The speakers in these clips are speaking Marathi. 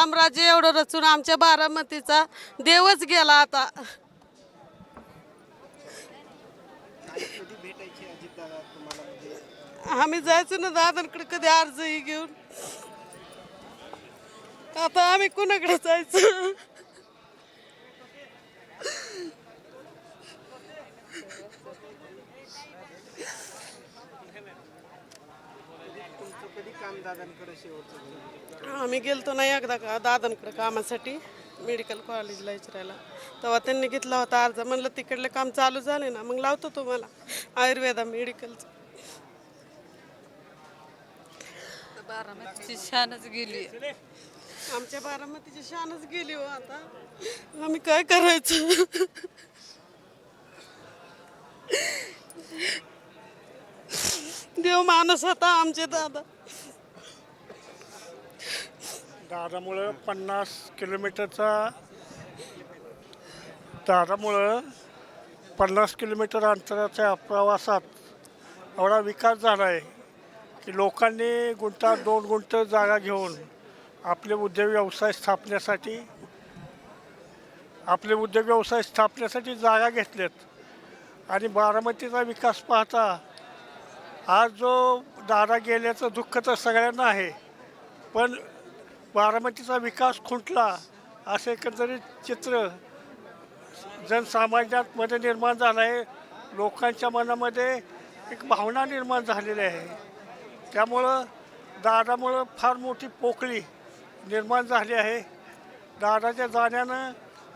साम्राज्य एवढं रचून आमच्या बारामतीचा देवच गेला आता. कधी भेटायची अजितदादा तुम्हाला म्हणजे? आम्ही जायचो ना दादांकडे कधी अर्जही घेऊन. आता आम्ही कुणाकडे जायचं? तुमचं कधी काम दादांकडे शेवटचं झालं? आम्ही गेलतो ना एकदा का दादांकडे कामासाठी मेडिकल कॉलेजला विचारायला. तेव्हा त्यांनी घेतला होता अर्ज. म्हणलं तिकडले काम चालू झाले ना मग लावतो तुम्हाला आयुर्वेदा मेडिकलचं. बारामतीची शानच गेली. आमच्या बारामतीची शानच गेली हो. आता आम्ही काय करायचं? देव माणूस होता आमचे दादा. दादामुळं 50 किलोमीटर अंतराच्या प्रवासात एवढा विकास झाला आहे की लोकांनी गुंठा 2 गुंठ जागा घेऊन आपले उद्योग व्यवसाय स्थापण्यासाठी जागा घेतल्यात. आणि बारामतीचा विकास पाहता आज जो दादा गेल्याचं दुःख तर सगळ्यांना आहे, पण बारामतीचा विकास खुंटला असं एकंदरीत चित्र जनसामान्यामध्ये निर्माण झालं आहे. लोकांच्या मनामध्ये एक भावना निर्माण झालेली आहे. त्यामुळं दादामुळं फार मोठी पोकळी निर्माण झाली आहे. दादाच्या जाण्यानं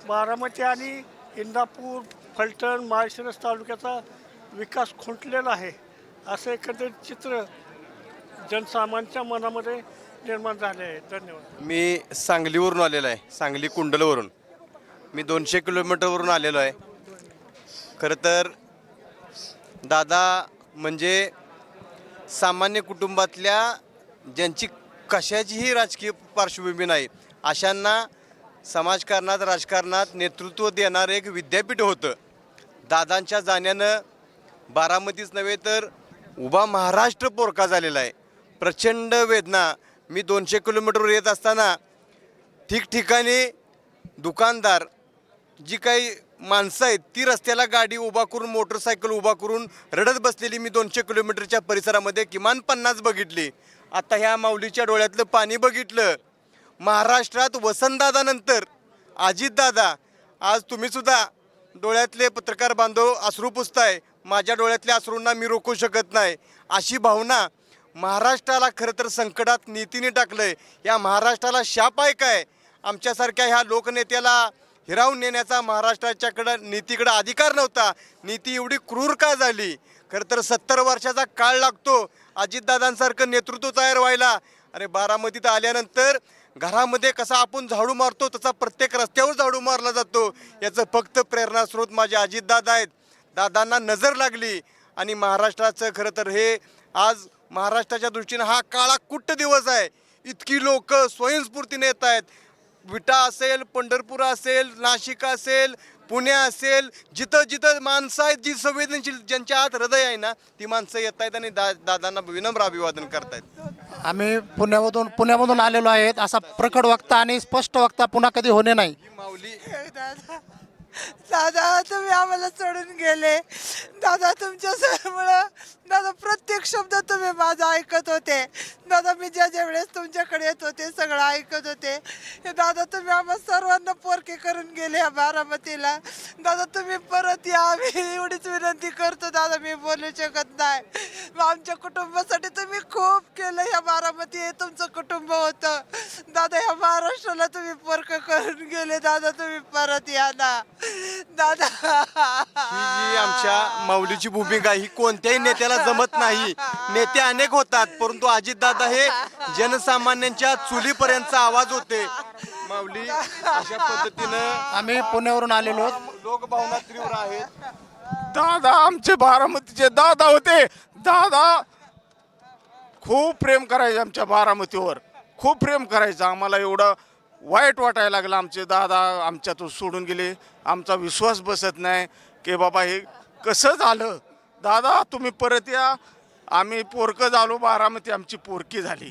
बारामती आणि इंदापूर, फलटण, माळशिरस तालुक्याचा विकास खुंटलेला आहे असं एकंदरीत चित्र जनसामान्यांच्या मनामध्ये निर्माण झाले आहे. धन्यवाद. मी सांगलीवरून आलेलो आहे, सांगली कुंडलवरून. मी 200 किलोमीटरवरून आलेलो आहे. खरं तर दादा म्हणजे सामान्य कुटुंबातल्या ज्यांची कशाचीही राजकीय पार्श्वभूमी नाही अशांना समाजकारणात, राजकारणात नेतृत्व देणारं एक विद्यापीठ होतं. दादांच्या जाण्यानं बारामतीच नव्हे तर उभा महाराष्ट्र पोरका झालेला आहे. प्रचंड वेदना. मी 200 किलोमीटरवर येत असताना ठिकठिकाणी दुकानदार, जी काही माणसं आहेत ती रस्त्याला गाडी उभा करून, मोटरसायकल उभा करून रडत बसलेली मी 200 किलोमीटरच्या परिसरामध्ये किमान 50 बघितली. आता ह्या माऊलीच्या डोळ्यातलं पाणी बघितलं. महाराष्ट्रात वसंतदादानंतर अजितदादा, आज तुम्हीसुद्धा डोळ्यातले पत्रकार बांधव अश्रू पुसताय. माझ्या डोळ्यातल्या अश्रूंना मी रोखू शकत नाही. अशी भावना महाराष्ट्राला खरं तर संकटात नीतीने टाकलं आहे. या महाराष्ट्राला शाप आहे काय? आमच्यासारख्या ह्या लोकनेत्याला हिरावून नेण्याचा महाराष्ट्राच्याकडं नीतीकडं अधिकार नव्हता. नीती एवढी क्रूर का झाली? खरं तर 70 वर्षाचा काळ लागतो अजितदादांसारखं नेतृत्व तयार व्हायला. अरे बारामतीत आल्यानंतर घरामध्ये कसा आपण झाडू मारतो तसा प्रत्येक रस्त्यावर झाडू मारला जातो. याचं फक्त प्रेरणास्रोत माझे अजितदादा आहेत. दादांना नजर लागली आणि महाराष्ट्राचं खरं तर हे आज महाराष्ट्राच्या दृष्टीनं हा काळाकुट्ट दिवस आहे. इतकी लोक स्वयंस्फूर्तीने येत आहेत. विटा असेल, पंढरपूर असेल, नाशिक असेल, पुणे असेल, जिथं जिथं माणसं आहेत, जी संवेदनशील, ज्यांच्या आत हृदय आहे ना, ती माणसं येत आहेत आणि दादांना विनम्र अभिवादन करतायत. आम्ही पुण्यामधून आलेलो आहेत. असा प्रकट वक्ता आणि स्पष्ट वक्ता पुन्हा कधी होणे नाही. माऊली दादा तुम्ही आम्हाला सोडून गेले. दादा तुमच्यामुळं दादा प्रत्येक शब्द तुम्ही माझा ऐकत होते. दादा मी ज्या वेळेस तुमच्याकडे येत होते सगळं ऐकत होते. हे दादा तुम्ही आम्हा सर्वांना पोरके करून गेले या बारामतीला. दादा तुम्ही परत या, आम्ही एवढीच विनंती करतो. दादा मी बोलू शकत नाही. आमच्या कुटुंबासाठी तुम्ही खूप केलं. ह्या बारामती हे तुमचं कुटुंब होतं. दादा ह्या महाराष्ट्राला तुम्ही पोरकं करून गेले. दादा तुम्ही परत या ना दादा. ही जी आमच्या माऊलीची भूमिका ही कोणत्याही नेत्याला जमत नाही. नेते अनेक होतात परंतु अजितदादा हे जनसामान्यांच्या चुलीपर्यंतचा आवाज होते. माऊली अशा पद्धतीनं आम्ही पुण्यावरून आलेलो. लोकभावना तीव्र आहेत. दादा आमचे बारामतीचे दादा होते. दादा खूप प्रेम करायचे आमच्या बारामतीवर, खूप प्रेम करायचं. आम्हाला एवढं वाईट वाटायला लागलं. आमचे दादा आमच्यातून सोडून गेले. आमचा विश्वास बसत नाही की बाबा हे कसं झालं. दादा तुम्ही परत या. आम्ही पोरकं झालो, बारामती आमची पोरकी झाली.